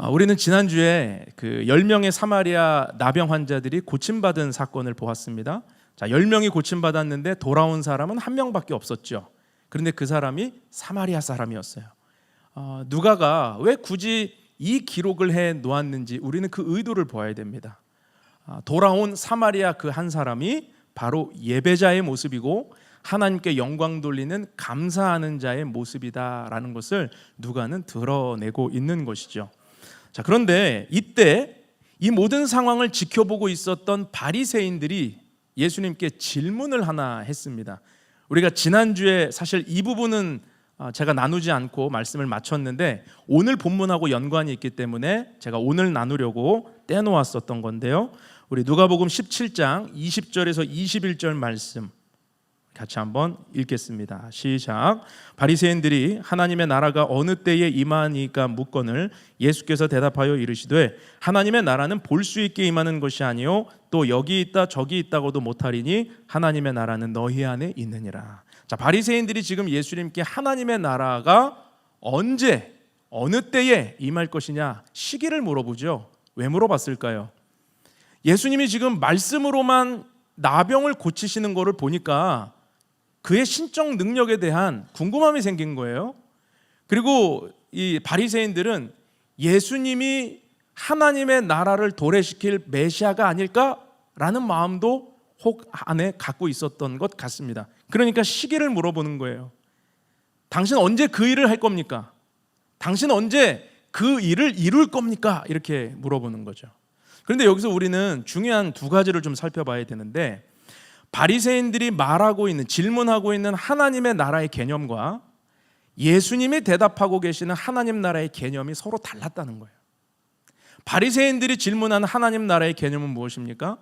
우리는 지난주에 그 10명의 사마리아 나병 환자들이 고침받은 사건을 보았습니다. 자, 10명이 고침받았는데 돌아온 사람은 한 명밖에 없었죠. 그런데 그 사람이 사마리아 사람이었어요. 누가가 왜 굳이 이 기록을 해 놓았는지 우리는 그 의도를 보아야 됩니다. 돌아온 사마리아 그 한 사람이 바로 예배자의 모습이고 하나님께 영광 돌리는 감사하는 자의 모습이다라는 것을 누가는 드러내고 있는 것이죠. 자, 그런데 이때 이 모든 상황을 지켜보고 있었던 바리새인들이 예수님께 질문을 하나 했습니다. 우리가 지난주에 사실 이 부분은 제가 나누지 않고 말씀을 마쳤는데 오늘 본문하고 연관이 있기 때문에 제가 오늘 나누려고 떼놓았었던 건데요. 우리 누가복음 17장 20절에서 21절 말씀 같이 한번 읽겠습니다. 시작. 바리새인들이 하나님의 나라가 어느 때에 임하니까 묻거늘 예수께서 대답하여 이르시되 하나님의 나라는 볼 수 있게 임하는 것이 아니요 또 여기 있다 저기 있다고도 못하리니 하나님의 나라는 너희 안에 있느니라. 자, 바리새인들이 지금 예수님께 하나님의 나라가 언제 어느 때에 임할 것이냐 시기를 물어보죠. 왜 물어봤을까요? 예수님이 지금 말씀으로만 나병을 고치시는 것을 보니까 그의 신적 능력에 대한 궁금함이 생긴 거예요. 그리고 이 바리새인들은 예수님이 하나님의 나라를 도래시킬 메시아가 아닐까라는 마음도 혹 안에 갖고 있었던 것 같습니다. 그러니까 시기를 물어보는 거예요. 당신 언제 그 일을 할 겁니까? 당신 언제 그 일을 이룰 겁니까? 이렇게 물어보는 거죠. 그런데 여기서 우리는 중요한 두 가지를 좀 살펴봐야 되는데 바리새인들이 말하고 있는 질문하고 있는 하나님의 나라의 개념과 예수님이 대답하고 계시는 하나님 나라의 개념이 서로 달랐다는 거예요. 바리새인들이 질문하는 하나님 나라의 개념은 무엇입니까?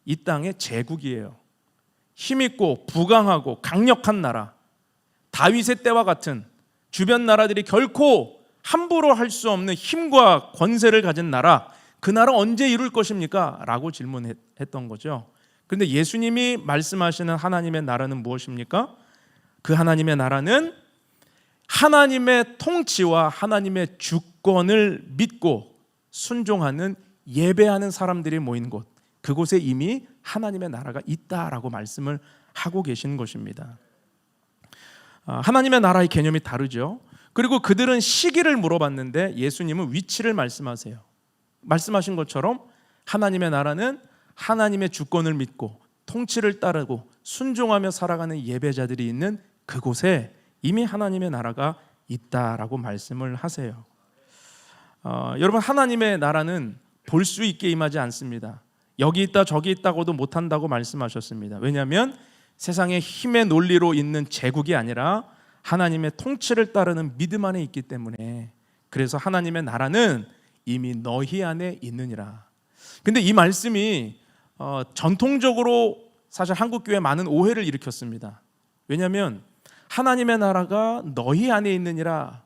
이 땅의 제국이에요. 힘있고 부강하고 강력한 나라, 다윗의 때와 같은 주변 나라들이 결코 함부로 할 수 없는 힘과 권세를 가진 나라, 그 나라 언제 이룰 것입니까? 라고 질문했던 거죠. 그런데 예수님이 말씀하시는 하나님의 나라는 무엇입니까? 그 하나님의 나라는 하나님의 통치와 하나님의 주권을 믿고 순종하는 예배하는 사람들이 모인 곳, 그곳에 이미 하나님의 나라가 있다라고 말씀을 하고 계신 것입니다. 하나님의 나라의 개념이 다르죠. 그리고 그들은 시기를 물어봤는데 예수님은 위치를 말씀하세요. 말씀하신 것처럼 하나님의 나라는 하나님의 주권을 믿고 통치를 따르고 순종하며 살아가는 예배자들이 있는 그곳에 이미 하나님의 나라가 있다라고 말씀을 하세요. 여러분, 하나님의 나라는 볼 수 있게 임하지 않습니다. 여기 있다 저기 있다고도 못한다고 말씀하셨습니다. 왜냐하면 세상의 힘의 논리로 있는 제국이 아니라 하나님의 통치를 따르는 믿음 안에 있기 때문에, 그래서 하나님의 나라는 이미 너희 안에 있느니라. 근데 이 말씀이 전통적으로 사실 한국교회에 많은 오해를 일으켰습니다. 왜냐하면 하나님의 나라가 너희 안에 있느니라,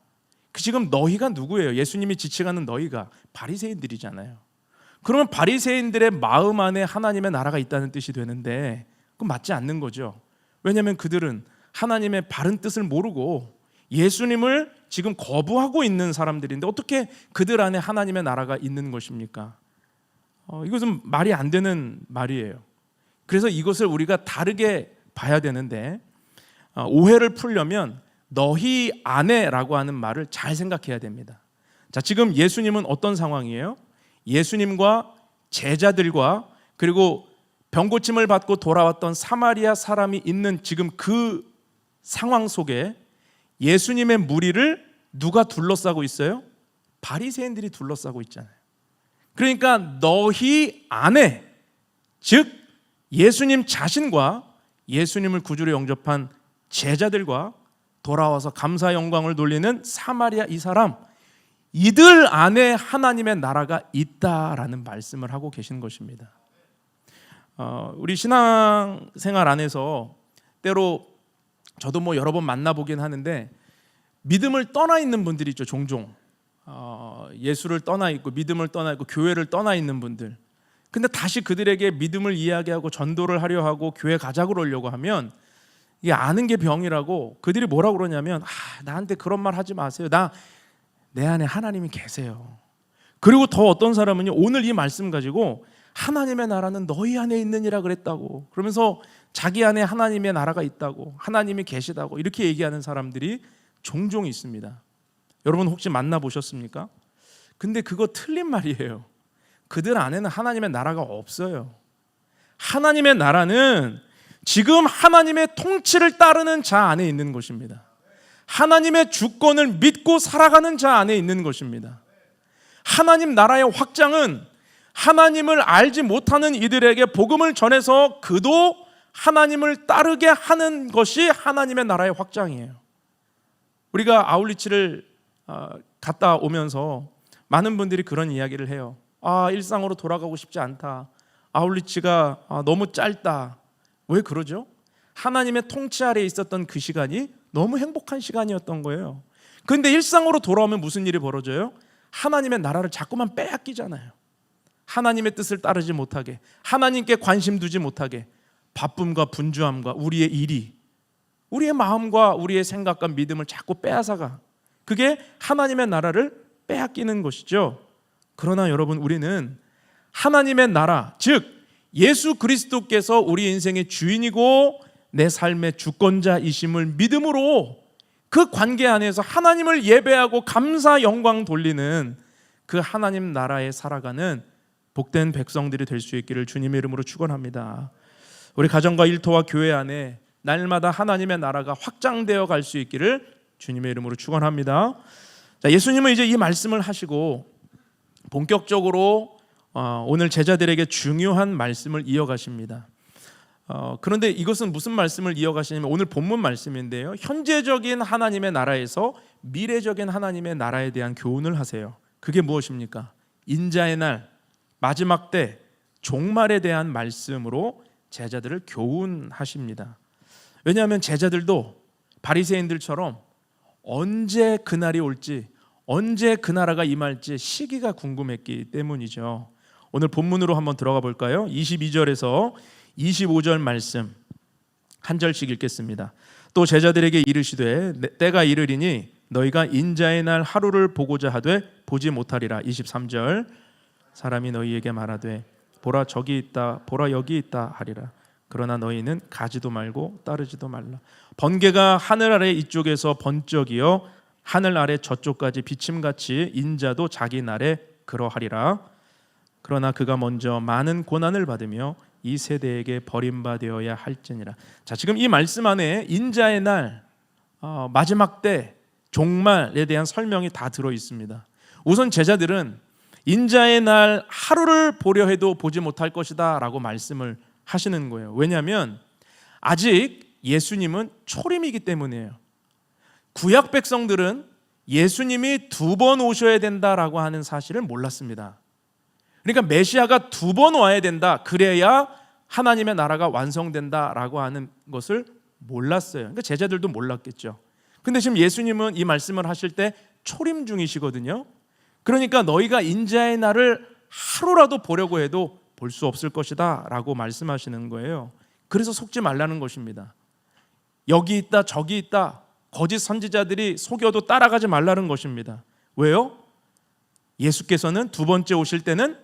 그 지금 너희가 누구예요? 예수님이 지칭하는 너희가 바리새인들이잖아요. 그러면 바리새인들의 마음 안에 하나님의 나라가 있다는 뜻이 되는데 그건 맞지 않는 거죠. 왜냐하면 그들은 하나님의 바른 뜻을 모르고 예수님을 지금 거부하고 있는 사람들인데 어떻게 그들 안에 하나님의 나라가 있는 것입니까? 이것은 말이 안 되는 말이에요. 그래서 이것을 우리가 다르게 봐야 되는데, 오해를 풀려면 너희 안에라고 하는 말을 잘 생각해야 됩니다. 자, 지금 예수님은 어떤 상황이에요? 예수님과 제자들과 그리고 병고침을 받고 돌아왔던 사마리아 사람이 있는 지금 그 상황 속에 예수님의 무리를 누가 둘러싸고 있어요? 바리새인들이 둘러싸고 있잖아요. 그러니까 너희 안에, 즉 예수님 자신과 예수님을 구주로 영접한 제자들과 돌아와서 감사 영광을 돌리는 사마리아 이 사람, 이들 안에 하나님의 나라가 있다라는 말씀을 하고 계신 것입니다. 우리 신앙생활 안에서 때로 저도 여러 번 만나보긴 하는데 믿음을 떠나 있는 분들이 있죠. 종종 예수를 떠나 있고 믿음을 떠나 있고 교회를 떠나 있는 분들. 근데 다시 그들에게 믿음을 이야기하고 전도를 하려 하고 교회 가자고 그러려고 하면 이게 아는 게 병이라고 그들이 뭐라고 그러냐면 나한테 그런 말 하지 마세요. 내 안에 하나님이 계세요. 그리고 더 어떤 사람은요, 오늘 이 말씀 가지고 하나님의 나라는 너희 안에 있느니라 그랬다고, 그러면서 자기 안에 하나님의 나라가 있다고, 하나님이 계시다고 이렇게 얘기하는 사람들이 종종 있습니다. 여러분 혹시 만나보셨습니까? 근데 그거 틀린 말이에요. 그들 안에는 하나님의 나라가 없어요. 하나님의 나라는 지금 하나님의 통치를 따르는 자 안에 있는 것입니다. 하나님의 주권을 믿고 살아가는 자 안에 있는 것입니다. 하나님 나라의 확장은 하나님을 알지 못하는 이들에게 복음을 전해서 그도 하나님을 따르게 하는 것이 하나님의 나라의 확장이에요. 우리가 아울리치를 갔다 오면서 많은 분들이 그런 이야기를 해요. 일상으로 돌아가고 싶지 않다. 아울리치가 너무 짧다. 왜 그러죠? 하나님의 통치 아래에 있었던 그 시간이 너무 행복한 시간이었던 거예요. 그런데 일상으로 돌아오면 무슨 일이 벌어져요? 하나님의 나라를 자꾸만 빼앗기잖아요. 하나님의 뜻을 따르지 못하게, 하나님께 관심 두지 못하게, 바쁨과 분주함과 우리의 일이 우리의 마음과 우리의 생각과 믿음을 자꾸 빼앗아가. 그게 하나님의 나라를 빼앗기는 것이죠. 그러나 여러분, 우리는 하나님의 나라, 즉 예수 그리스도께서 우리 인생의 주인이고 내 삶의 주권자이심을 믿음으로 그 관계 안에서 하나님을 예배하고 감사 영광 돌리는 그 하나님 나라에 살아가는 복된 백성들이 될 수 있기를 주님의 이름으로 축원합니다. 우리 가정과 일터와 교회 안에 날마다 하나님의 나라가 확장되어 갈 수 있기를 주님의 이름으로 축원합니다. 자, 예수님은 이제 이 말씀을 하시고 본격적으로 오늘 제자들에게 중요한 말씀을 이어가십니다. 그런데 이것은 무슨 말씀을 이어가시냐면 오늘 본문 말씀인데요, 현재적인 하나님의 나라에서 미래적인 하나님의 나라에 대한 교훈을 하세요. 그게 무엇입니까? 인자의 날, 마지막 때, 종말에 대한 말씀으로 제자들을 교훈하십니다. 왜냐하면 제자들도 바리새인들처럼 언제 그날이 올지, 언제 그 나라가 임할지 시기가 궁금했기 때문이죠. 오늘 본문으로 한번 들어가 볼까요? 22절에서 25절 말씀 한 절씩 읽겠습니다. 또 제자들에게 이르시되 때가 이르리니 너희가 인자의 날 하루를 보고자 하되 보지 못하리라. 23절 사람이 너희에게 말하되 보라 저기 있다, 보라 여기 있다 하리라. 그러나 너희는 가지도 말고 따르지도 말라. 번개가 하늘 아래 이쪽에서 번쩍이어 하늘 아래 저쪽까지 비침같이 인자도 자기 날에 그러하리라. 그러나 그가 먼저 많은 고난을 받으며 이 세대에게 버림받아야 할지니라. 자, 지금 이 말씀 안에 인자의 날, 마지막 때, 종말에 대한 설명이 다 들어 있습니다. 우선 제자들은 인자의 날 하루를 보려 해도 보지 못할 것이다 라고 말씀을 하시는 거예요. 왜냐하면 아직 예수님은 초림이기 때문이에요. 구약 백성들은 예수님이 2번 오셔야 된다라고 하는 사실을 몰랐습니다. 그러니까 메시아가 2번 와야 된다, 그래야 하나님의 나라가 완성된다라고 하는 것을 몰랐어요. 그러니까 제자들도 몰랐겠죠. 근데 지금 예수님은 이 말씀을 하실 때 초림 중이시거든요. 그러니까 너희가 인자의 날을 하루라도 보려고 해도 볼 수 없을 것이다 라고 말씀하시는 거예요. 그래서 속지 말라는 것입니다. 여기 있다 저기 있다 거짓 선지자들이 속여도 따라가지 말라는 것입니다. 왜요? 예수께서는 2번째 오실 때는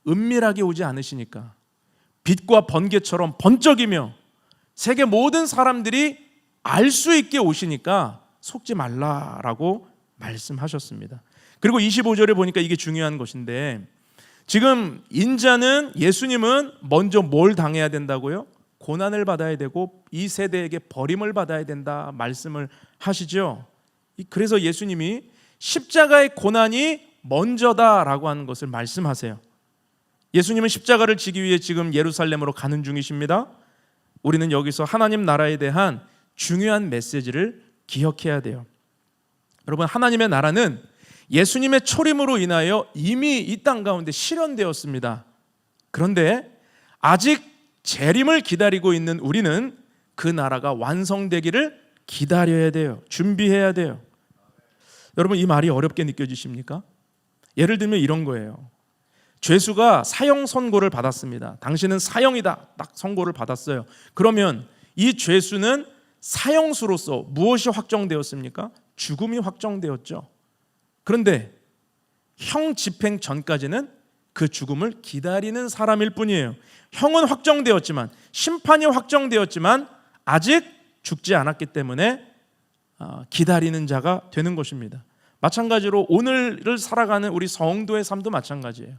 은밀하게 오지 않으시니까, 빛과 번개처럼 번쩍이며 세계 모든 사람들이 알 수 있게 오시니까 속지 말라라고 말씀하셨습니다. 그리고 25절에 보니까 이게 중요한 것인데, 지금 인자는, 예수님은 먼저 뭘 당해야 된다고요? 고난을 받아야 되고 이 세대에게 버림을 받아야 된다 말씀을 하시죠. 그래서 예수님이 십자가의 고난이 먼저다라고 하는 것을 말씀하세요. 예수님은 십자가를 지기 위해 지금 예루살렘으로 가는 중이십니다. 우리는 여기서 하나님 나라에 대한 중요한 메시지를 기억해야 돼요. 여러분, 하나님의 나라는 예수님의 초림으로 인하여 이미 이 땅 가운데 실현되었습니다. 그런데 아직 재림을 기다리고 있는 우리는 그 나라가 완성되기를 기다려야 돼요. 준비해야 돼요. 여러분, 이 말이 어렵게 느껴지십니까? 예를 들면 이런 거예요. 죄수가 사형 선고를 받았습니다. 당신은 사형이다, 딱 선고를 받았어요. 그러면 이 죄수는 사형수로서 무엇이 확정되었습니까? 죽음이 확정되었죠. 그런데 형 집행 전까지는 그 죽음을 기다리는 사람일 뿐이에요. 형은 확정되었지만, 심판이 확정되었지만 아직 죽지 않았기 때문에 기다리는 자가 되는 것입니다. 마찬가지로 오늘을 살아가는 우리 성도의 삶도 마찬가지예요.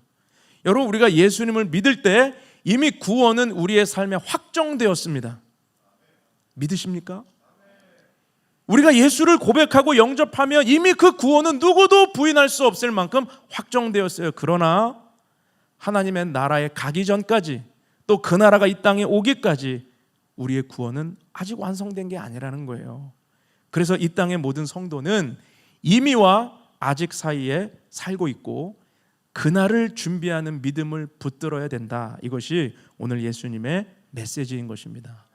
여러분, 우리가 예수님을 믿을 때 이미 구원은 우리의 삶에 확정되었습니다. 믿으십니까? 우리가 예수를 고백하고 영접하면 이미 그 구원은 누구도 부인할 수 없을 만큼 확정되었어요. 그러나 하나님의 나라에 가기 전까지, 또 그 나라가 이 땅에 오기까지 우리의 구원은 아직 완성된 게 아니라는 거예요. 그래서 이 땅의 모든 성도는 이미와 아직 사이에 살고 있고 그날을 준비하는 믿음을 붙들어야 된다. 이것이 오늘 예수님의 메시지인 것입니다.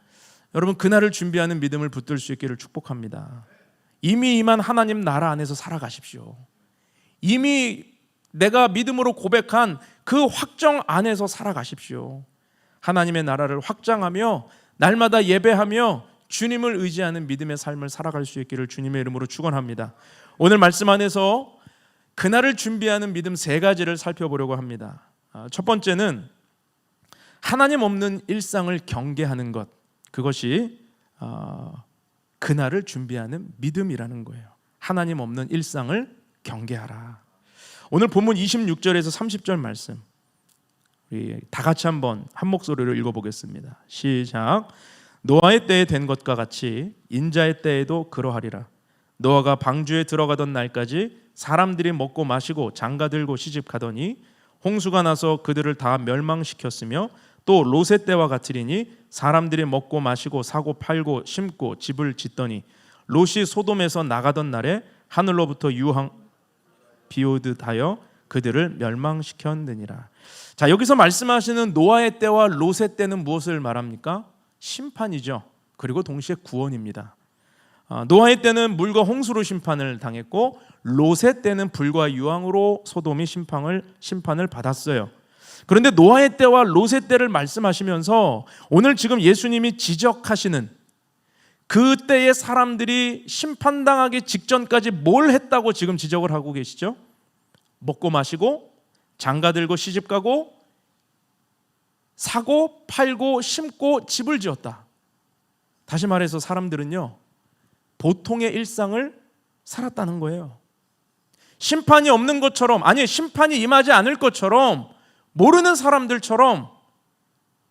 여러분, 그날을 준비하는 믿음을 붙들 수 있기를 축복합니다. 이미 임한 하나님 나라 안에서 살아가십시오. 이미 내가 믿음으로 고백한 그 확정 안에서 살아가십시오. 하나님의 나라를 확장하며 날마다 예배하며 주님을 의지하는 믿음의 삶을 살아갈 수 있기를 주님의 이름으로 축원합니다. 오늘 말씀 안에서 그날을 준비하는 믿음 3가지를 살펴보려고 합니다. 첫 번째는 하나님 없는 일상을 경계하는 것, 그것이 그날을 준비하는 믿음이라는 거예요. 하나님 없는 일상을 경계하라. 오늘 본문 26절에서 30절 말씀, 우리 다 같이 한번 한 목소리로 읽어보겠습니다. 시작. 노아의 때에 된 것과 같이 인자의 때에도 그러하리라. 노아가 방주에 들어가던 날까지 사람들이 먹고 마시고 장가들고 시집가더니 홍수가 나서 그들을 다 멸망시켰으며, 또 롯의 때와 같으리니 사람들이 먹고 마시고 사고 팔고 심고 집을 짓더니 롯이 소돔에서 나가던 날에 하늘로부터 유황 비오듯 하여 그들을 멸망시켰느니라. 자, 여기서 말씀하시는 노아의 때와 롯의 때는 무엇을 말합니까? 심판이죠. 그리고 동시에 구원입니다. 노아의 때는 물과 홍수로 심판을 당했고, 롯의 때는 불과 유황으로 소돔이 심판을 받았어요. 그런데 노아의 때와 롯의 때를 말씀하시면서 오늘 지금 예수님이 지적하시는 그 때의 사람들이 심판당하기 직전까지 뭘 했다고 지금 지적을 하고 계시죠? 먹고 마시고 장가들고 시집가고 사고 팔고 심고 집을 지었다. 다시 말해서 사람들은요, 보통의 일상을 살았다는 거예요. 심판이 없는 것처럼, 아니 심판이 임하지 않을 것처럼, 모르는 사람들처럼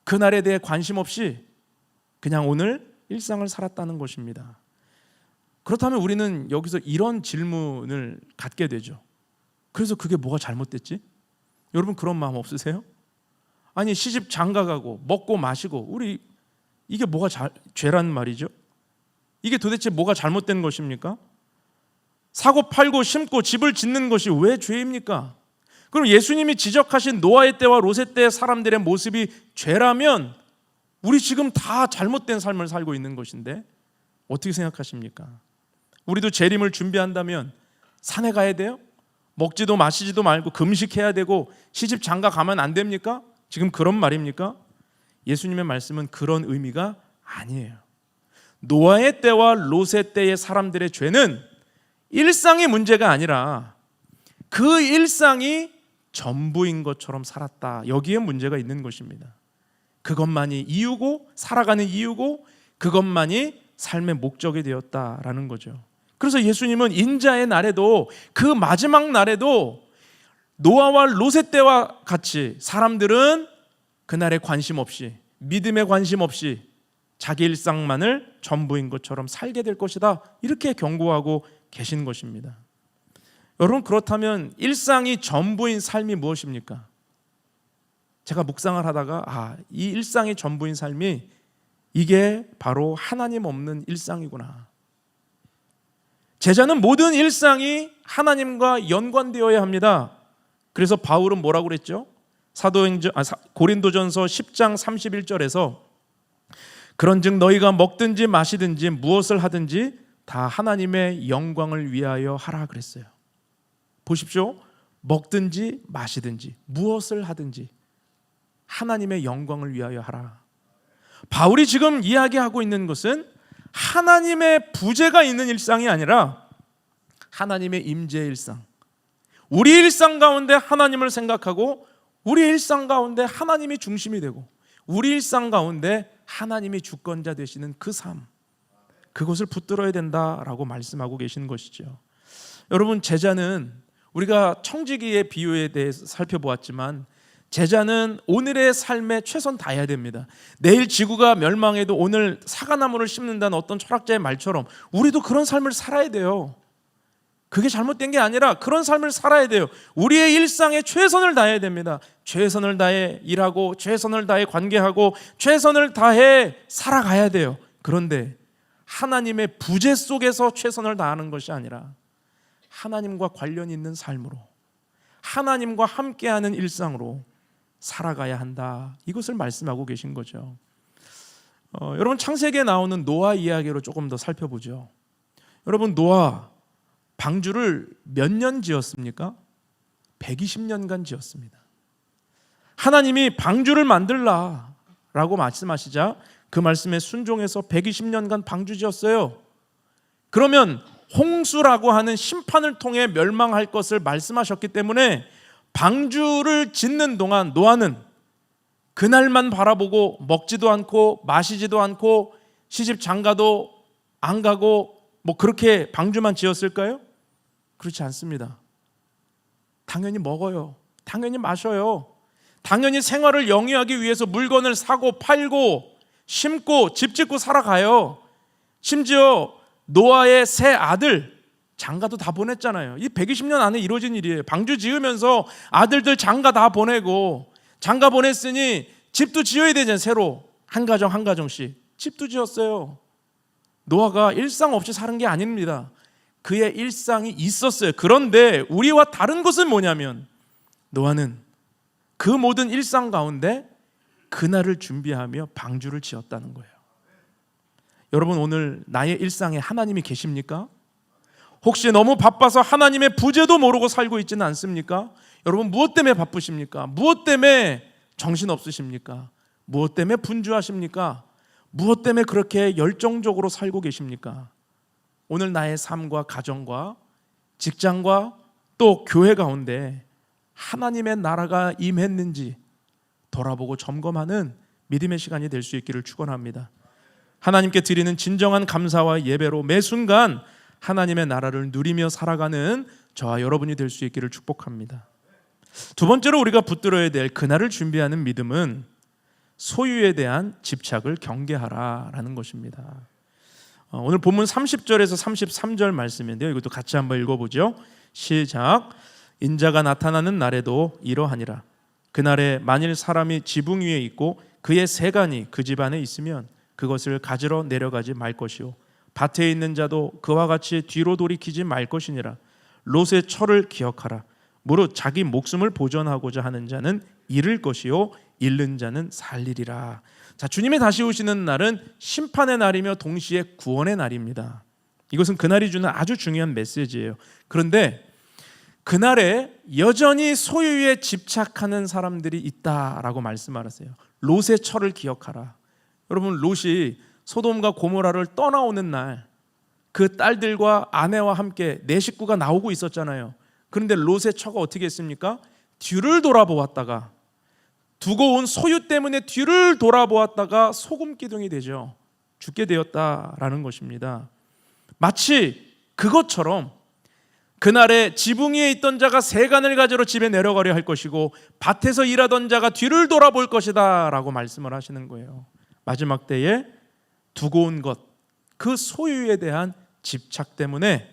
그날에 대해 관심 없이 그냥 오늘 일상을 살았다는 것입니다. 그렇다면 우리는 여기서 이런 질문을 갖게 되죠. 그래서 그게 뭐가 잘못됐지? 여러분, 그런 마음 없으세요? 아니 시집 장가가고 먹고 마시고 우리 이게 뭐가 죄란 말이죠? 이게 도대체 뭐가 잘못된 것입니까? 사고 팔고 심고 집을 짓는 것이 왜 죄입니까? 그럼 예수님이 지적하신 노아의 때와 롯의 때의 사람들의 모습이 죄라면 우리 지금 다 잘못된 삶을 살고 있는 것인데 어떻게 생각하십니까? 우리도 재림을 준비한다면 산에 가야 돼요? 먹지도 마시지도 말고 금식해야 되고 시집 장가 가면 안 됩니까? 지금 그런 말입니까? 예수님의 말씀은 그런 의미가 아니에요. 노아의 때와 롯의 때의 사람들의 죄는 일상의 문제가 아니라 그 일상이 전부인 것처럼 살았다. 여기에 문제가 있는 것입니다. 그것만이 이유고 살아가는 이유고 그것만이 삶의 목적이 되었다라는 거죠. 그래서 예수님은 인자의 날에도, 그 마지막 날에도 노아와 롯의 때와 같이 사람들은 그날에 관심 없이, 믿음에 관심 없이 자기 일상만을 전부인 것처럼 살게 될 것이다, 이렇게 경고하고 계신 것입니다. 여러분, 그렇다면 일상이 전부인 삶이 무엇입니까? 제가 묵상을 하다가 이 일상이 전부인 삶이 이게 바로 하나님 없는 일상이구나. 제자는 모든 일상이 하나님과 연관되어야 합니다. 그래서 바울은 뭐라고 그랬죠? 고린도전서 10장 31절에서 그런즉 너희가 먹든지 마시든지 무엇을 하든지 다 하나님의 영광을 위하여 하라 그랬어요. 보십시오. 먹든지 마시든지 무엇을 하든지 하나님의 영광을 위하여 하라. 바울이 지금 이야기하고 있는 것은 하나님의 부재가 있는 일상이 아니라 하나님의 임재의 일상, 우리 일상 가운데 하나님을 생각하고 우리 일상 가운데 하나님이 중심이 되고 우리 일상 가운데 하나님이 주권자 되시는 그 삶, 그것을 붙들어야 된다라고 말씀하고 계신 것이죠. 여러분, 제자는 우리가 청지기의 비유에 대해서 살펴보았지만 제자는 오늘의 삶에 최선 다해야 됩니다. 내일 지구가 멸망해도 오늘 사과나무를 심는다는 어떤 철학자의 말처럼 우리도 그런 삶을 살아야 돼요. 그게 잘못된 게 아니라 그런 삶을 살아야 돼요. 우리의 일상에 최선을 다해야 됩니다. 최선을 다해 일하고 최선을 다해 관계하고 최선을 다해 살아가야 돼요. 그런데 하나님의 부재 속에서 최선을 다하는 것이 아니라 하나님과 관련 있는 삶으로, 하나님과 함께하는 일상으로 살아가야 한다, 이것을 말씀하고 계신 거죠. 여러분, 창세기에 나오는 노아 이야기로 조금 더 살펴보죠. 여러분, 노아 방주를 몇 년 지었습니까? 120년간 지었습니다. 하나님이 방주를 만들라 라고 말씀하시자 그 말씀에 순종해서 120년간 방주 지었어요. 그러면 홍수라고 하는 심판을 통해 멸망할 것을 말씀하셨기 때문에 방주를 짓는 동안 노아는 그날만 바라보고 먹지도 않고 마시지도 않고 시집 장가도 안 가고 뭐 그렇게 방주만 지었을까요? 그렇지 않습니다. 당연히 먹어요. 당연히 마셔요. 당연히 생활을 영위하기 위해서 물건을 사고 팔고 심고 집 짓고 살아가요. 심지어 노아의 세 아들 장가도 다 보냈잖아요. 이 120년 안에 이루어진 일이에요. 방주 지으면서 아들들 장가 다 보내고, 장가 보냈으니 집도 지어야 되잖아요. 새로 한 가정 한 가정씩 집도 지었어요. 노아가 일상 없이 사는 게 아닙니다. 그의 일상이 있었어요. 그런데 우리와 다른 것은 뭐냐면 노아는 그 모든 일상 가운데 그날을 준비하며 방주를 지었다는 거예요. 여러분, 오늘 나의 일상에 하나님이 계십니까? 혹시 너무 바빠서 하나님의 부재도 모르고 살고 있지는 않습니까? 여러분, 무엇 때문에 바쁘십니까? 무엇 때문에 정신없으십니까? 무엇 때문에 분주하십니까? 무엇 때문에 그렇게 열정적으로 살고 계십니까? 오늘 나의 삶과 가정과 직장과 또 교회 가운데 하나님의 나라가 임했는지 돌아보고 점검하는 믿음의 시간이 될 수 있기를 축원합니다. 하나님께 드리는 진정한 감사와 예배로 매 순간 하나님의 나라를 누리며 살아가는 저와 여러분이 될 수 있기를 축복합니다. 두 번째로 우리가 붙들어야 될 그날을 준비하는 믿음은 소유에 대한 집착을 경계하라라는 것입니다. 오늘 본문 30절에서 33절 말씀인데요. 이것도 같이 한번 읽어보죠. 시작. 인자가 나타나는 날에도 이러하니라. 그날에 만일 사람이 지붕 위에 있고 그의 세간이 그 집 안에 있으면 그것을 가지러 내려가지 말 것이요 밭에 있는 자도 그와 같이 뒤로 돌이키지 말 것이니라. 롯의 철을 기억하라. 무릇 자기 목숨을 보존하고자 하는 자는 잃을 것이요 잃는 자는 살리리라. 자, 주님이 다시 오시는 날은 심판의 날이며 동시에 구원의 날입니다. 이것은 그날이 주는 아주 중요한 메시지예요. 그런데 그날에 여전히 소유에 집착하는 사람들이 있다라고 말씀하셨어요. 롯의 철을 기억하라. 여러분, 롯이 소돔과 고모라를 떠나오는 날 그 딸들과 아내와 함께 네 식구가 나오고 있었잖아요. 그런데 롯의 처가 어떻게 했습니까? 뒤를 돌아보았다가, 두고 온 소유 때문에 뒤를 돌아보았다가 소금 기둥이 되죠. 죽게 되었다라는 것입니다. 마치 그것처럼 그날에 지붕 위에 있던 자가 세간을 가지러 집에 내려가려 할 것이고 밭에서 일하던 자가 뒤를 돌아볼 것이다 라고 말씀을 하시는 거예요. 마지막 때에 두고 온 것, 그 소유에 대한 집착 때문에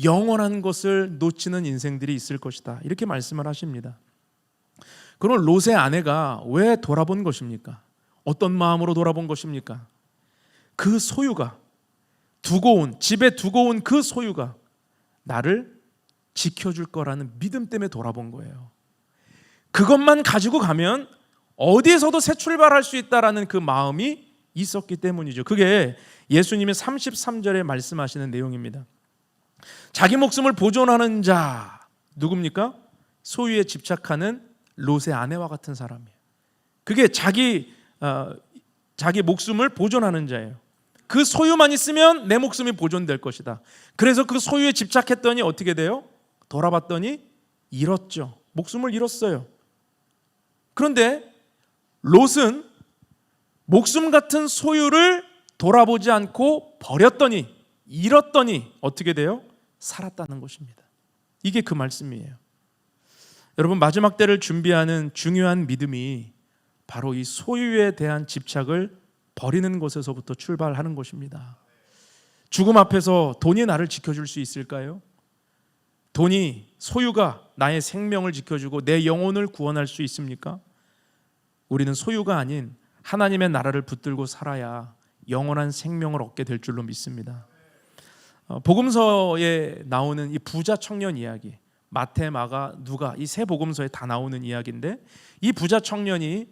영원한 것을 놓치는 인생들이 있을 것이다, 이렇게 말씀을 하십니다. 그럼 롯의 아내가 왜 돌아본 것입니까? 어떤 마음으로 돌아본 것입니까? 그 소유가, 두고 온, 집에 두고 온 그 소유가 나를 지켜줄 거라는 믿음 때문에 돌아본 거예요. 그것만 가지고 가면 어디에서도 새 출발할 수 있다라는 그 마음이 있었기 때문이죠. 그게 예수님이 33절에 말씀하시는 내용입니다. 자기 목숨을 보존하는 자, 누굽니까? 소유에 집착하는 롯의 아내와 같은 사람이에요. 그게 자기 목숨을 보존하는 자예요. 그 소유만 있으면 내 목숨이 보존될 것이다. 그래서 그 소유에 집착했더니 어떻게 돼요? 돌아봤더니 잃었죠. 목숨을 잃었어요. 그런데 롯은 목숨 같은 소유를 돌아보지 않고 버렸더니, 잃었더니 어떻게 돼요? 살았다는 것입니다. 이게 그 말씀이에요. 여러분, 마지막 때를 준비하는 중요한 믿음이 바로 이 소유에 대한 집착을 버리는 것에서부터 출발하는 것입니다. 죽음 앞에서 돈이 나를 지켜줄 수 있을까요? 돈이, 소유가 나의 생명을 지켜주고 내 영혼을 구원할 수 있습니까? 우리는 소유가 아닌 하나님의 나라를 붙들고 살아야 영원한 생명을 얻게 될 줄로 믿습니다. 복음서에 나오는 이 부자 청년 이야기, 마태, 마가, 누가, 이 세 복음서에 다 나오는 이야기인데, 이 부자 청년이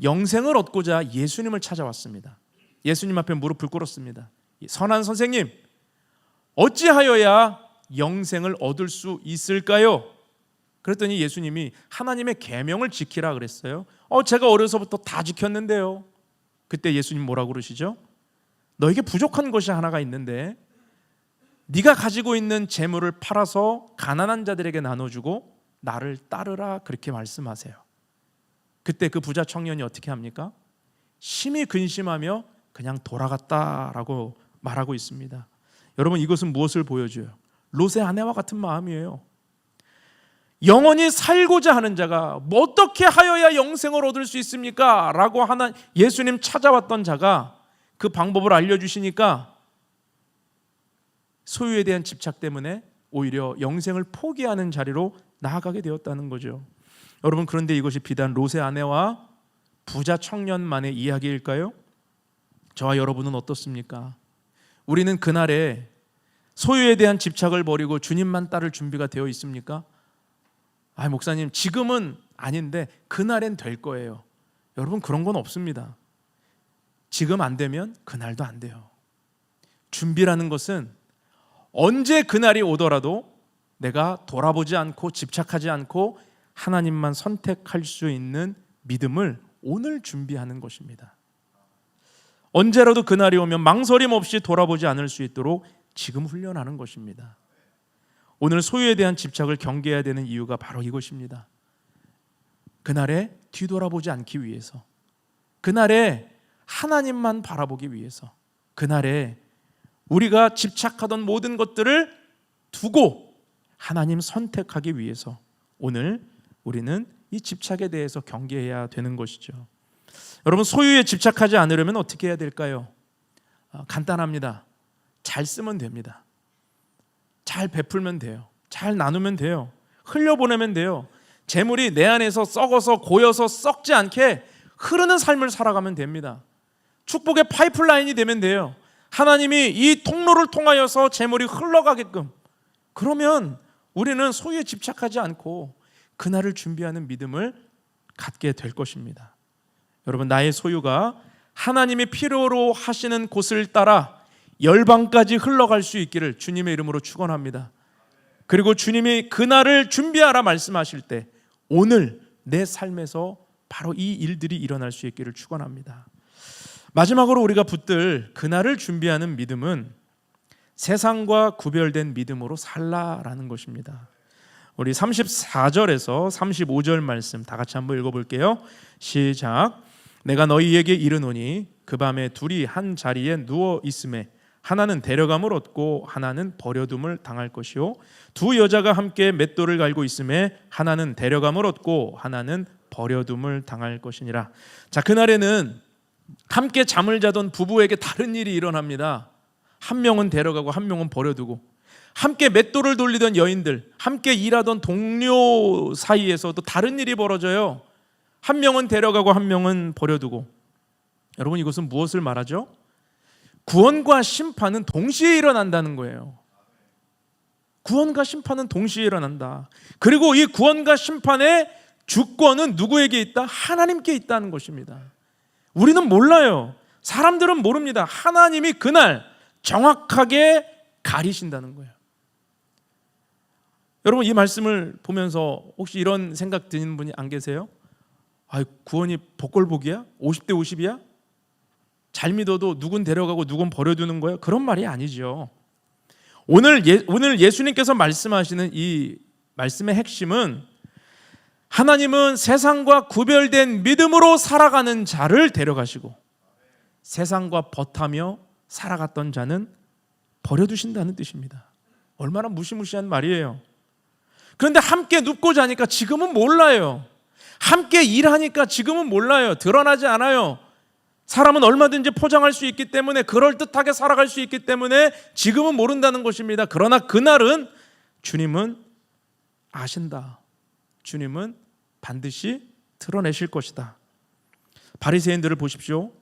영생을 얻고자 예수님을 찾아왔습니다. 예수님 앞에 무릎을 꿇었습니다. 선한 선생님, 어찌하여야 영생을 얻을 수 있을까요? 그랬더니 예수님이 하나님의 계명을 지키라 그랬어요. 제가 어려서부터 다 지켰는데요. 그때 예수님 뭐라고 그러시죠? 너에게 부족한 것이 하나가 있는데 네가 가지고 있는 재물을 팔아서 가난한 자들에게 나눠주고 나를 따르라, 그렇게 말씀하세요. 그때 그 부자 청년이 어떻게 합니까? 심히 근심하며 그냥 돌아갔다라고 말하고 있습니다. 여러분, 이것은 무엇을 보여줘요? 롯의 아내와 같은 마음이에요. 영원히 살고자 하는 자가 뭐 어떻게 하여야 영생을 얻을 수 있습니까? 라고 하나 예수님 찾아왔던 자가 그 방법을 알려주시니까 소유에 대한 집착 때문에 오히려 영생을 포기하는 자리로 나아가게 되었다는 거죠. 여러분, 그런데 이것이 비단 롯의 아내와 부자 청년만의 이야기일까요? 저와 여러분은 어떻습니까? 우리는 그날에 소유에 대한 집착을 버리고 주님만 따를 준비가 되어 있습니까? 목사님, 지금은 아닌데 그날엔 될 거예요. 여러분, 그런 건 없습니다. 지금 안 되면 그날도 안 돼요. 준비라는 것은 언제 그날이 오더라도 내가 돌아보지 않고 집착하지 않고 하나님만 선택할 수 있는 믿음을 오늘 준비하는 것입니다. 언제라도 그날이 오면 망설임 없이 돌아보지 않을 수 있도록 지금 훈련하는 것입니다. 오늘 소유에 대한 집착을 경계해야 되는 이유가 바로 이것입니다. 그날에 뒤돌아보지 않기 위해서, 그날에 하나님만 바라보기 위해서, 그날에 우리가 집착하던 모든 것들을 두고 하나님 선택하기 위해서 오늘 우리는 이 집착에 대해서 경계해야 되는 것이죠. 여러분, 소유에 집착하지 않으려면 어떻게 해야 될까요? 간단합니다. 잘 쓰면 됩니다. 잘 베풀면 돼요. 잘 나누면 돼요. 흘려보내면 돼요. 재물이 내 안에서 썩어서 고여서 썩지 않게 흐르는 삶을 살아가면 됩니다. 축복의 파이프라인이 되면 돼요. 하나님이 이 통로를 통하여서 재물이 흘러가게끔, 그러면 우리는 소유에 집착하지 않고 그날을 준비하는 믿음을 갖게 될 것입니다. 여러분, 나의 소유가 하나님이 필요로 하시는 곳을 따라 열방까지 흘러갈 수 있기를 주님의 이름으로 축원합니다. 그리고 주님이 그날을 준비하라 말씀하실 때 오늘 내 삶에서 바로 이 일들이 일어날 수 있기를 축원합니다. 마지막으로 우리가 붙들 그날을 준비하는 믿음은 세상과 구별된 믿음으로 살라라는 것입니다. 우리 34절에서 35절 말씀 다 같이 한번 읽어볼게요. 시작. 내가 너희에게 이르노니 그 밤에 둘이 한 자리에 누워 있음에 하나는 데려감을 얻고 하나는 버려둠을 당할 것이요 두 여자가 함께 맷돌을 갈고 있음에 하나는 데려감을 얻고 하나는 버려둠을 당할 것이니라. 자, 그날에는 함께 잠을 자던 부부에게 다른 일이 일어납니다. 한 명은 데려가고 한 명은 버려두고, 함께 맷돌을 돌리던 여인들, 함께 일하던 동료 사이에서도 다른 일이 벌어져요. 한 명은 데려가고 한 명은 버려두고. 여러분, 이것은 무엇을 말하죠? 구원과 심판은 동시에 일어난다는 거예요. 구원과 심판은 동시에 일어난다. 그리고 이 구원과 심판의 주권은 누구에게 있다? 하나님께 있다는 것입니다. 우리는 몰라요. 사람들은 모릅니다. 하나님이 그날 정확하게 가리신다는 거예요. 여러분, 이 말씀을 보면서 혹시 이런 생각 드는 분이 안 계세요? 구원이 복골복이야? 50대 50이야? 잘 믿어도 누군 데려가고 누군 버려두는 거야? 그런 말이 아니죠. 오늘 예수님께서 말씀하시는 이 말씀의 핵심은 하나님은 세상과 구별된 믿음으로 살아가는 자를 데려가시고 세상과 벗하며 살아갔던 자는 버려두신다는 뜻입니다. 얼마나 무시무시한 말이에요. 그런데 함께 눕고 자니까 지금은 몰라요. 함께 일하니까 지금은 몰라요. 드러나지 않아요. 사람은 얼마든지 포장할 수 있기 때문에, 그럴듯하게 살아갈 수 있기 때문에 지금은 모른다는 것입니다. 그러나 그날은 주님은 아신다. 주님은 반드시 드러내실 것이다. 바리새인들을 보십시오.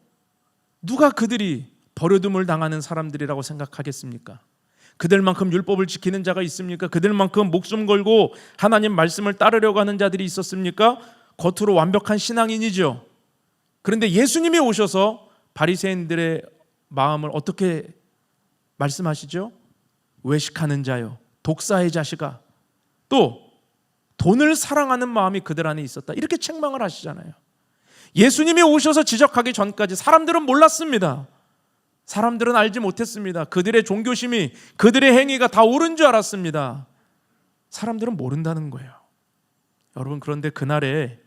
누가 그들이 버려둠을 당하는 사람들이라고 생각하겠습니까? 그들만큼 율법을 지키는 자가 있습니까? 그들만큼 목숨 걸고 하나님 말씀을 따르려고 하는 자들이 있었습니까? 겉으로 완벽한 신앙인이죠. 그런데 예수님이 오셔서 바리새인들의 마음을 어떻게 말씀하시죠? 외식하는 자요, 독사의 자식아, 또 돈을 사랑하는 마음이 그들 안에 있었다, 이렇게 책망을 하시잖아요. 예수님이 오셔서 지적하기 전까지 사람들은 몰랐습니다. 사람들은 알지 못했습니다. 그들의 종교심이, 그들의 행위가 다 옳은 줄 알았습니다. 사람들은 모른다는 거예요. 여러분, 그런데 그날에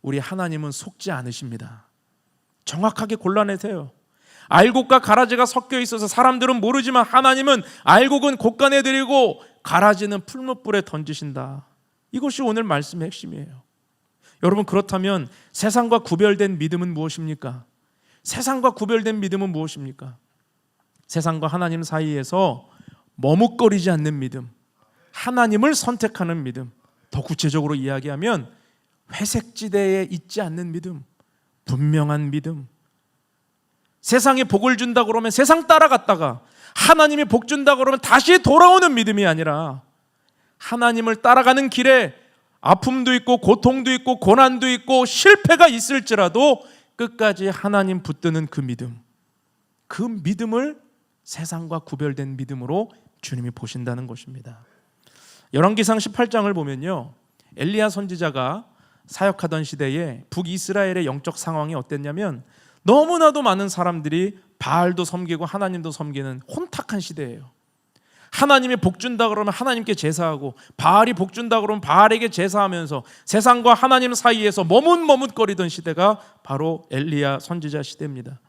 우리 하나님은 속지 않으십니다. 정확하게 골라내세요. 알곡과 가라지가 섞여 있어서 사람들은 모르지만 하나님은 알곡은 곶간에 가라지는 풀무불에 던지신다. 이것이 오늘 말씀의 핵심이에요. 여러분, 그렇다면 세상과 구별된 믿음은 무엇입니까? 세상과 구별된 믿음은 무엇입니까? 세상과 하나님 사이에서 머뭇거리지 않는 믿음, 하나님을 선택하는 믿음, 더 구체적으로 이야기하면 회색지대에 있지 않는 믿음, 분명한 믿음. 세상이 복을 준다 그러면 세상 따라갔다가 하나님이 복 준다 그러면 다시 돌아오는 믿음이 아니라 하나님을 따라가는 길에 아픔도 있고 고통도 있고 고난도 있고 실패가 있을지라도 끝까지 하나님 붙드는 그 믿음, 그 믿음을 세상과 구별된 믿음으로 주님이 보신다는 것입니다. 열왕기상 18장을 보면요, 엘리야 선지자가 사역하던 시대에 북이스라엘의 영적 상황이 어땠냐면 너무나도 많은 사람들이 바알도 섬기고 하나님도 섬기는 혼탁한 시대예요. 하나님이 복 준다 그러면 하나님께 제사하고, 바알이 복 준다 그러면 바알에게 제사하면서 세상과 하나님 사이에서 머뭇머뭇거리던 시대가 바로 엘리야 선지자 시대입니다.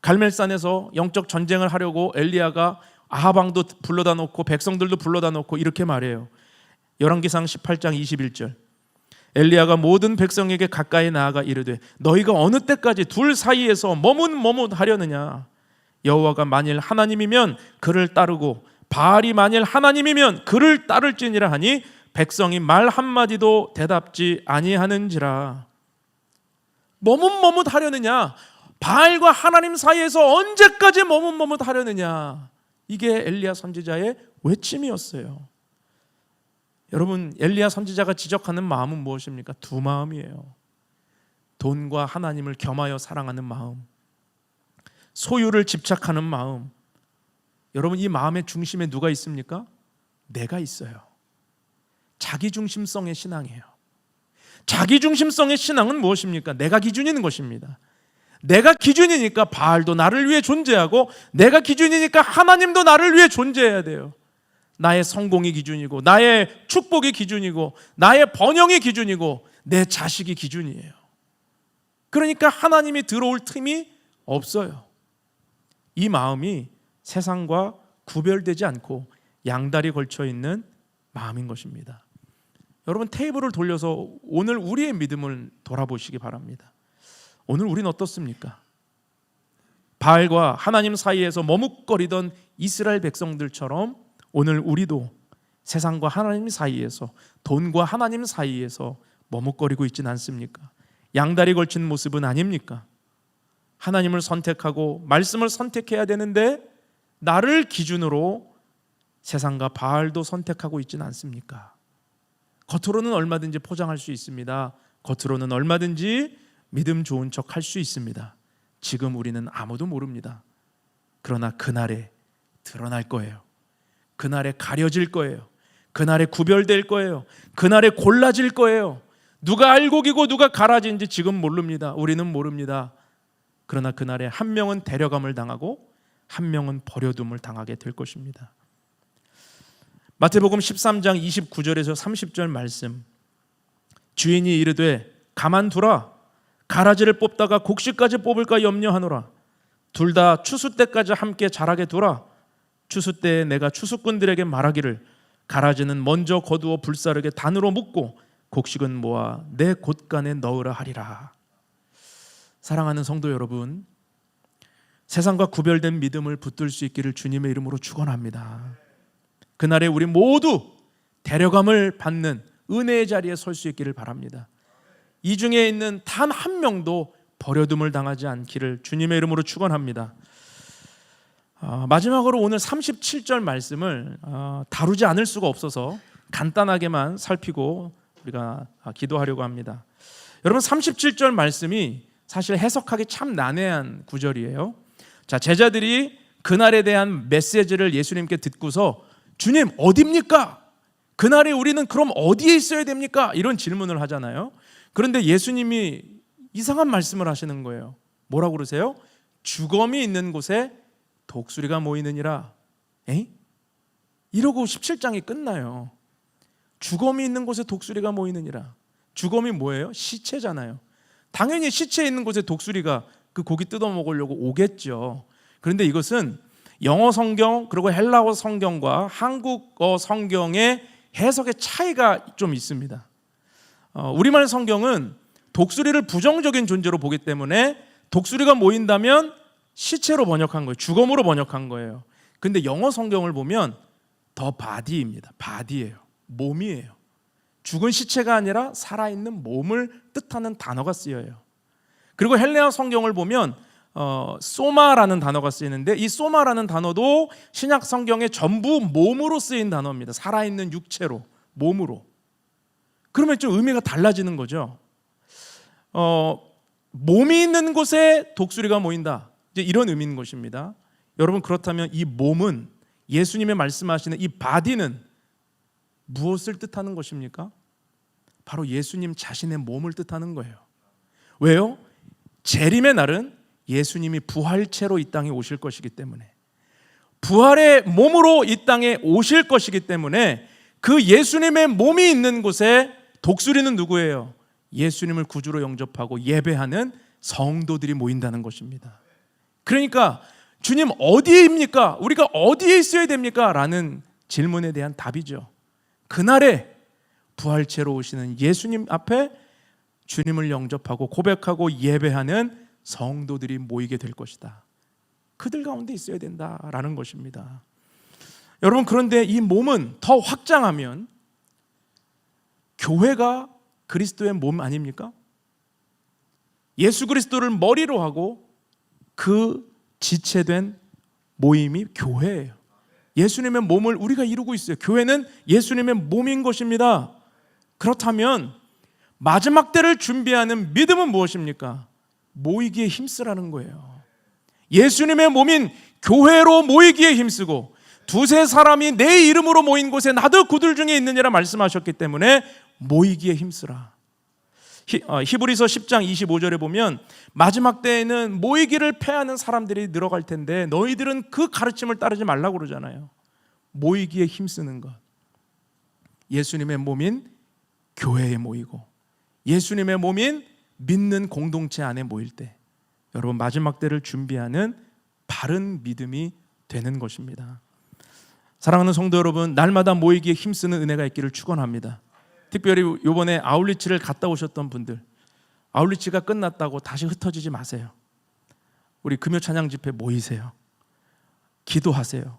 갈멜산에서 영적 전쟁을 하려고 엘리야가 아합 왕도 불러다 놓고 백성들도 불러다 놓고 이렇게 말해요. 열왕기상 18장 21절. 엘리야가 모든 백성에게 가까이 나아가 이르되 너희가 어느 때까지 둘 사이에서 머뭇머뭇하려느냐? 여호와가 만일 하나님이면 그를 따르고 바알이 만일 하나님이면 그를 따를지니라 하니 백성이 말 한마디도 대답지 아니하는지라. 머뭇머뭇하려느냐? 바알과 하나님 사이에서 언제까지 머뭇머뭇하려느냐? 이게 엘리야 선지자의 외침이었어요. 여러분, 엘리야 선지자가 지적하는 마음은 무엇입니까? 두 마음이에요. 돈과 하나님을 겸하여 사랑하는 마음, 소유를 집착하는 마음. 여러분, 이 마음의 중심에 누가 있습니까? 내가 있어요. 자기중심성의 신앙이에요. 자기중심성의 신앙은 무엇입니까? 내가 기준인 것입니다. 내가 기준이니까 바알도 나를 위해 존재하고, 내가 기준이니까 하나님도 나를 위해 존재해야 돼요. 나의 성공이 기준이고, 나의 축복이 기준이고, 나의 번영이 기준이고, 내 자식이 기준이에요. 그러니까 하나님이 들어올 틈이 없어요. 이 마음이 세상과 구별되지 않고 양다리 걸쳐 있는 마음인 것입니다. 여러분, 테이블을 돌려서 오늘 우리의 믿음을 돌아보시기 바랍니다. 오늘 우리는 어떻습니까? 바알과 하나님 사이에서 머뭇거리던 이스라엘 백성들처럼 오늘 우리도 세상과 하나님 사이에서, 돈과 하나님 사이에서 머뭇거리고 있지는 않습니까? 양다리 걸친 모습은 아닙니까? 하나님을 선택하고 말씀을 선택해야 되는데 나를 기준으로 세상과 바알도 선택하고 있지는 않습니까? 겉으로는 얼마든지 포장할 수 있습니다. 겉으로는 얼마든지 믿음 좋은 척 할 수 있습니다. 지금 우리는 아무도 모릅니다. 그러나 그날에 드러날 거예요. 그날에 가려질 거예요. 그날에 구별될 거예요. 그날에 골라질 거예요. 누가 알곡이고 누가 가라지인지 지금 모릅니다. 우리는 모릅니다. 그러나 그날에 한 명은 데려감을 당하고 한 명은 버려둠을 당하게 될 것입니다. 마태복음 13장 29절에서 30절 말씀, 주인이 이르되 가만두라, 가라지를 뽑다가 곡식까지 뽑을까 염려하노라. 둘 다 추수 때까지 함께 자라게 두라. 추수 때에 내가 추수꾼들에게 말하기를 가라지는 먼저 거두어 불사르게 단으로 묶고 곡식은 모아 내 곳간에 넣으라 하리라. 사랑하는 성도 여러분, 세상과 구별된 믿음을 붙들 수 있기를 주님의 이름으로 축원합니다. 그날에 우리 모두 데려감을 받는 은혜의 자리에 설 수 있기를 바랍니다. 이 중에 있는 단 한 명도 버려둠을 당하지 않기를 주님의 이름으로 축원합니다. 마지막으로 오늘 37절 말씀을 다루지 않을 수가 없어서 간단하게만 살피고 우리가 기도하려고 합니다. 여러분, 37절 말씀이 사실 해석하기 참 난해한 구절이에요. 자, 제자들이 그날에 대한 메시지를 예수님께 듣고서 주님 어디입니까? 그날에 우리는 그럼 어디에 있어야 됩니까? 이런 질문을 하잖아요. 그런데 예수님이 이상한 말씀을 하시는 거예요. 뭐라고 그러세요? 주검이 있는 곳에 독수리가 모이느니라. 에이? 이러고 17장이 끝나요. 주검이 있는 곳에 독수리가 모이느니라. 주검이 뭐예요? 시체잖아요. 당연히 시체 있는 곳에 독수리가 그 고기 뜯어 먹으려고 오겠죠. 그런데 이것은 영어 성경 그리고 헬라어 성경과 한국어 성경의 해석의 차이가 좀 있습니다. 우리말 성경은 독수리를 부정적인 존재로 보기 때문에 독수리가 모인다면 시체로 번역한 거예요. 주검으로 번역한 거예요. 근데 영어 성경을 보면 더 바디입니다. 바디예요. 몸이에요. 죽은 시체가 아니라 살아있는 몸을 뜻하는 단어가 쓰여요. 그리고 헬레아 성경을 보면 소마라는 단어가 쓰이는데 이 소마라는 단어도 신약 성경의 전부 몸으로 쓰인 단어입니다. 살아있는 육체로, 몸으로. 그러면 좀 의미가 달라지는 거죠. 몸이 있는 곳에 독수리가 모인다, 이제 이런 의미인 것입니다. 여러분, 그렇다면 이 몸은, 예수님의 말씀하시는 이 바디는 무엇을 뜻하는 것입니까? 바로 예수님 자신의 몸을 뜻하는 거예요. 왜요? 재림의 날은 예수님이 부활체로 이 땅에 오실 것이기 때문에, 부활의 몸으로 이 땅에 오실 것이기 때문에 그 예수님의 몸이 있는 곳에 독수리는 누구예요? 예수님을 구주로 영접하고 예배하는 성도들이 모인다는 것입니다. 그러니까 주님 어디입니까? 우리가 어디에 있어야 됩니까? 라는 질문에 대한 답이죠. 그날에 부활체로 오시는 예수님 앞에 주님을 영접하고 고백하고 예배하는 성도들이 모이게 될 것이다. 그들 가운데 있어야 된다라는 것입니다. 여러분, 그런데 이 몸은 더 확장하면 교회가 그리스도의 몸 아닙니까? 예수 그리스도를 머리로 하고 그 지체된 모임이 교회예요. 예수님의 몸을 우리가 이루고 있어요. 교회는 예수님의 몸인 것입니다. 그렇다면 마지막 때를 준비하는 믿음은 무엇입니까? 모이기에 힘쓰라는 거예요. 예수님의 몸인 교회로 모이기에 힘쓰고, 두세 사람이 내 이름으로 모인 곳에 나도 그들 중에 있느니라 말씀하셨기 때문에 모이기에 힘쓰라. 히브리서 10장 25절에 보면 마지막 때에는 모이기를 패하는 사람들이 늘어갈 텐데 너희들은 그 가르침을 따르지 말라고 그러잖아요. 모이기에 힘쓰는 것. 예수님의 몸인 교회에 모이고 예수님의 몸인 믿는 공동체 안에 모일 때 여러분, 마지막 때를 준비하는 바른 믿음이 되는 것입니다. 사랑하는 성도 여러분, 날마다 모이기에 힘쓰는 은혜가 있기를 축원합니다. 특별히 이번에 아울리치를 갔다 오셨던 분들, 아울리치가 끝났다고 다시 흩어지지 마세요. 우리 금요 찬양 집회 모이세요. 기도하세요.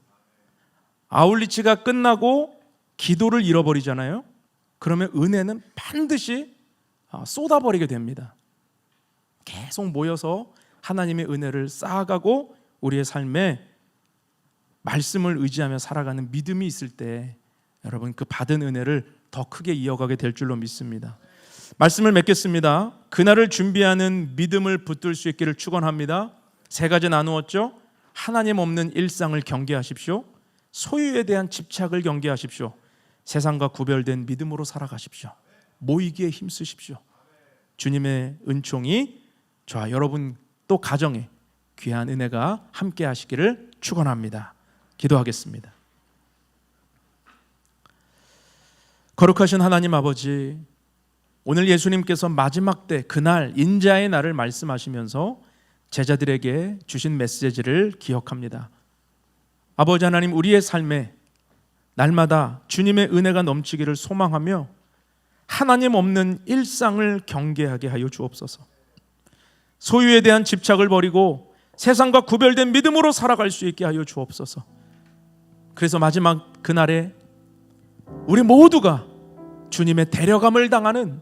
아울리치가 끝나고 기도를 잃어버리잖아요. 그러면 은혜는 반드시 쏟아버리게 됩니다. 계속 모여서 하나님의 은혜를 쌓아가고 우리의 삶에 말씀을 의지하며 살아가는 믿음이 있을 때 여러분, 그 받은 은혜를 더 크게 이어가게 될 줄로 믿습니다. 말씀을 맺겠습니다. 그날을 준비하는 믿음을 붙들 수 있기를 축원합니다. 세 가지 나누었죠. 하나님 없는 일상을 경계하십시오. 소유에 대한 집착을 경계하십시오. 세상과 구별된 믿음으로 살아가십시오. 모이기에 힘쓰십시오. 주님의 은총이 저와 여러분 또 가정에 귀한 은혜가 함께 하시기를 축원합니다. 기도하겠습니다. 거룩하신 하나님 아버지, 오늘 예수님께서 마지막 때 그날 인자의 날을 말씀하시면서 제자들에게 주신 메시지를 기억합니다. 아버지 하나님, 우리의 삶에 날마다 주님의 은혜가 넘치기를 소망하며 하나님 없는 일상을 경계하게 하여 주옵소서. 소유에 대한 집착을 버리고 세상과 구별된 믿음으로 살아갈 수 있게 하여 주옵소서. 그래서 마지막 그날에 우리 모두가 주님의 데려감을 당하는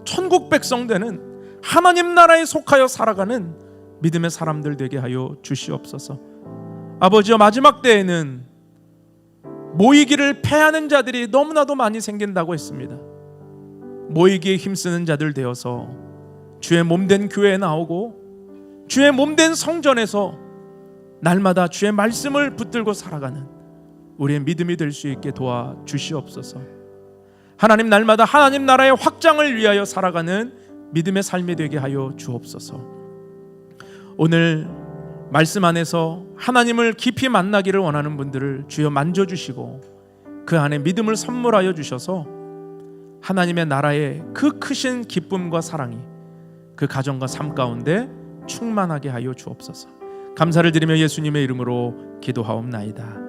천국 백성 되는 하나님 나라에 속하여 살아가는 믿음의 사람들 되게 하여 주시옵소서. 아버지여, 마지막 때에는 모이기를 패하는 자들이 너무나도 많이 생긴다고 했습니다. 모이기에 힘쓰는 자들 되어서 주의 몸된 교회에 나오고 주의 몸된 성전에서 날마다 주의 말씀을 붙들고 살아가는 우리의 믿음이 될 수 있게 도와 주시옵소서. 하나님, 날마다 하나님 나라의 확장을 위하여 살아가는 믿음의 삶이 되게 하여 주옵소서. 오늘 말씀 안에서 하나님을 깊이 만나기를 원하는 분들을 주여 만져주시고 그 안에 믿음을 선물하여 주셔서 하나님의 나라의 그 크신 기쁨과 사랑이 그 가정과 삶 가운데 충만하게 하여 주옵소서. 감사를 드리며 예수님의 이름으로 기도하옵나이다.